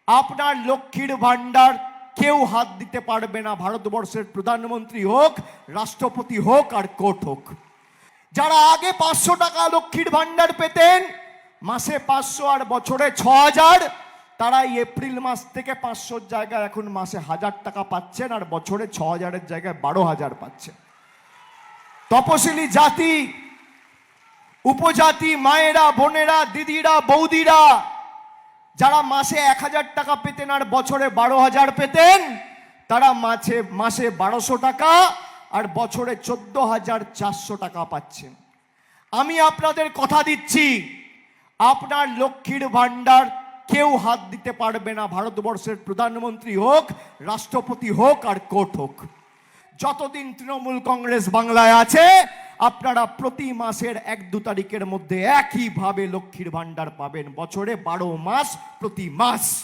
আপনার লক্ষ্মীর ভান্ডার কেউ হাত দিতে পারবে না, ভারতবর্ষের প্রধানমন্ত্রী হোক, রাষ্ট্রপতি হোক আর কোর্ট হোক। যারা আগে 500 টাকা লক্ষ্মীর ভান্ডার পেতেন, মাসে 500 আর বছরে 6000, তারা এপ্রিল মাস থেকে 500 জায়গায় এখন মাসে 1000 টাকা পাচ্ছেন আর বছরে 6000-এর জায়গায় 12,000 পাচ্ছেন। তপশিলি জাতি, উপজাতি মায়েরা, বোনেরা, দিদিরা, বৌদিরা যারা মাসে 1000 টাকা পেতেন আর বছরে 12,000 পেতেন, তারা মাসে 1200 টাকা আর বছরে 14,400 টাকা পাচ্ছেন। আমি আপনাদের কথা দিচ্ছি, আপনার লক্ষ্মীর ভান্ডার কেউ হাত দিতে পারবে না, ভারতবর্ষের প্রধানমন্ত্রী হোক, রাষ্ট্রপতি হোক আর কোর্ট হোক। যতদিন তৃণমূল কংগ্রেস বাংলায় আছে, আপনারা প্রতি মাসের 1-2 তারিখের মধ্যে একইভাবে লক্ষ্মীর ভান্ডার পাবেন, বছরে 12 মাস প্রতি মাস।